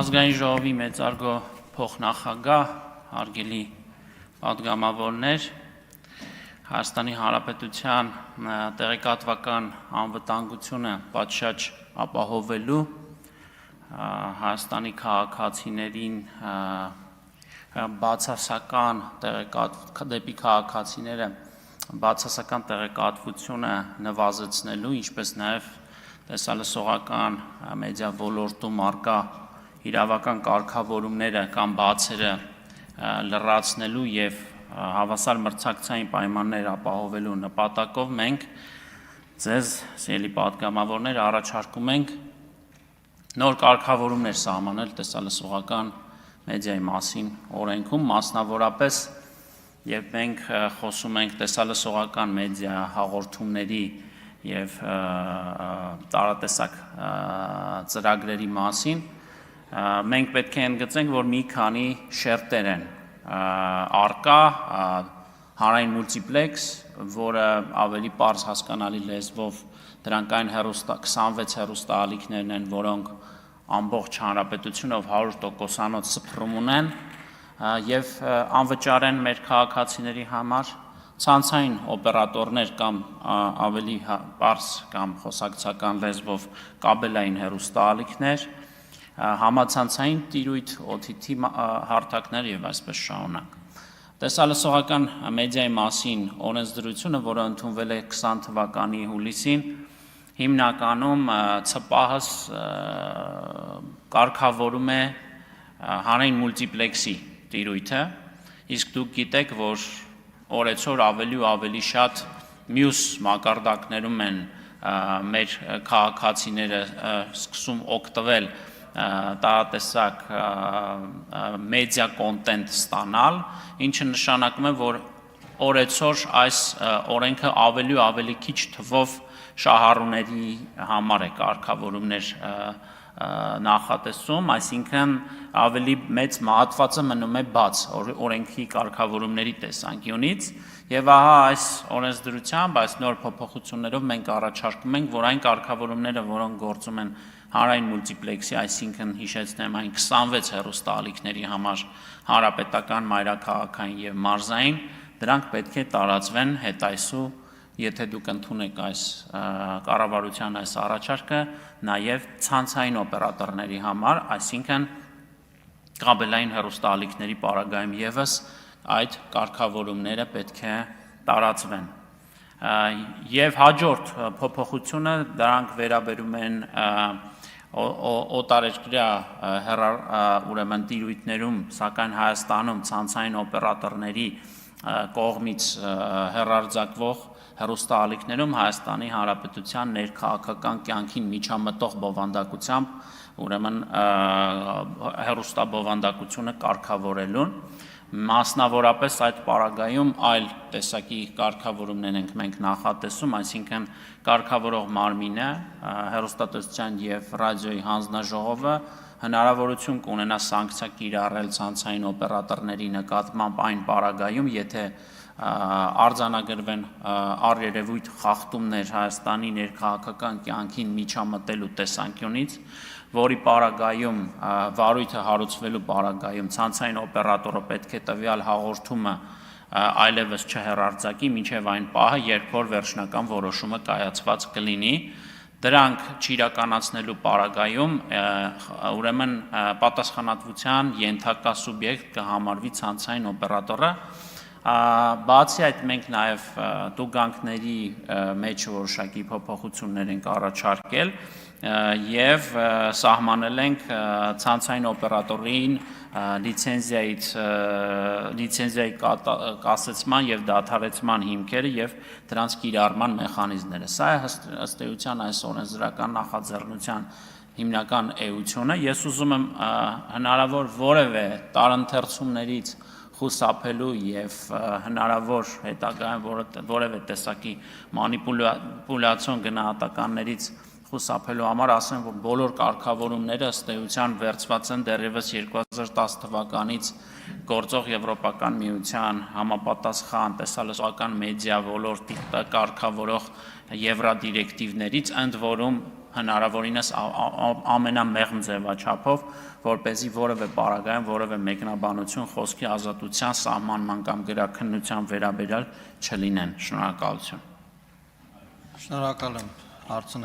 Ազգային ժողովի մեծարգո փոխնախագահ, հարգելի պատգամավորներ, Հայաստանի Հանրապետության տեղեկատվական անվտանգությունը պատշաճ ապահովելու Հայաստանի քաղաքացիներին դեպի քաղաքացիները բացասական տեղեկատվությունը նվազեցնելու, ինչպես նաև տեսալսողական մեդիա ոլորտում առկա իրավական կարգավորումները կամ բացերը լրացնելու և հավասար մրցակցային պայմաններ ապահովելու նպատակով մենք ձեզ, սիրելի պատգամավորներ, առաջարկում ենք նոր կարգավորումներ սահմանել տեսալսողական մեդիայի մասին օրենքում, մասնավորապես, երբ մենք խոսում ենք տեսալսողական մեդիա հաղորդումների և տարատեսակ ծրագրերի մասին, մենք պետք է ընդգծենք, որ մի քանի շերտեր են առկա, հանրային մուլտիպլեքս, որը ավելի պարզ հասկանալի լեզվով դրանք այն 26 հեռուստաալիքներն են, որոնք ամբողջ հանրապետությունով 100%-անոց սփռում ունեն և անվճար են մեր քաղաքացիների համար, ցանցային օպերատորներ կամ ավելի պարզ կամ խոսակցական լեզվով կաբելային հեռուստաալիքներ, համացանցային տիրույթ, OTT հարթակներ և այսպես շարունակ։ Տեսալսողական մեդիայի մասին օրենսդրությունը, որը ընդունվել է 20 թվականի հուլիսին, հիմնականում ՑՊԱՀ-ս կարգավորում է հանրային մուլտիպլեքսի տիրույթը, իսկ դուք գիտեք, որ օրեցօր ավելի ու ավելի շատ մյուս մակարդակներում են մեր քաղաքացիները սկսում օգտվել տարատեսակ մեդիա կոնտենտ ստանալ, ինչը նշանակում է, որ օրեցօր այս օրենքը ավելի ու ավելի քիչ թվով շահառուների համար է կարգավորումներ նախատեսում, այսինքն ավելի մեծ մահատվածը մնում է բաց օրենքի կարգավորումների տեսանկյունից և ահա այս օրենսդրությամբ, այս նոր փոփոխություններով մենք առաջարկում ենք, որ այն կարգավորումները, որոնք գործում են հանրային մուլտիպլեքսի, այսինքն հիշեցնեմ այն 26 հեռուստաալիքների համար հանրապետական, մայրաքաղաքային և մարզային, դրանք պետք է տարածվեն հետայսու, եթե դուք ընդունեք այս կառավարության այս առաջարկը, նաև ցանցային օպերատորների համար, այսինքն կաբելային հեռուստաալիքների պարագայում ևս այդ կարգավորումները պետք է տարածվեն։ Եվ հաջորդ փոփոխությունը դրանք վերաբերում են օտարերկրյա ուրեմն տիրույթներում, սակայն Հայաստանում ցանցային օպերատորների կողմից հեռարձակվող հեռուստաալիքներում Հայաստանի Հանրապետության ներքաղաքական կյանքին միջամտող բովանդակությամբ, ուրեմն հեռուստաբովանդակությունը կարգավորելուն, մասնավորապես այդ պարագայում այլ տեսակի կարգավորումներ ենք մենք նախատեսում, այսինքն կարգավորող մարմինը, հեռուստատեսության և ռադիոյի հանձնաժողովը հնարավորություն կունենա սանկցիա կիրառել ցանցային օպերատորների նկատմամբ այն պարագայում, եթե արձանագրվեն առերևույթ խախտումներ Հայաստանի ներքաղաքական կյանքին միջամտելու տեսանկյունից, որի պարագայում վարույթը հարուցվելու պարագայում ցանցային օպերատորը պետք է տվյալ հաղորդումը այլևս չհեռարձակի մինչև այն պահը, երբ որ վերջնական որոշումը կայացված կլինի, դրանք չիրականացնելու պարագայում ուրեմն պատասխանատվության ենթակա սուբյեկտ կհամարվի ցանցային օպերատորը, բացի այդ մենք նաև տուգանքների մեջ որոշակի փոփոխություններ ենք առաջարկել և սահմանել ենք ցանցային օպերատորին լիցենզիայի կասեցման և դադարեցման հիմքերը և դրանց կիրառման մեխանիզմները։ Սա է ըստ էության այս օրենսդրական նախաձեռնության հիմնական էությունը։ Ես ուզում եմ հնարավոր որևէ տարընթերցումներից խուսափելու և հնարավոր հետագայում որևէ տեսակի մանիպուլյացիոն գնահատականներից խուսափելու համար ասեմ, որ բոլոր կարգավորումները ըստ էության վերցված են դեռևս 2010 թվականից գործող Եվրոպական միության համապատասխան տեսալսողական մեդիա ոլորտի կարգավորող եվրադիրեկտիվներից, ընդ որում հնարավորինս ամենամեղմ ձևաչափով, որպեսզի որևէ պարագայում որևէ մեկնաբանություն խոսքի ազատության սահմանման կամ գրաքննության վերաբերյալ չլինեն։ Շնորհակալություն։ Շնորհակալ եմ հարցը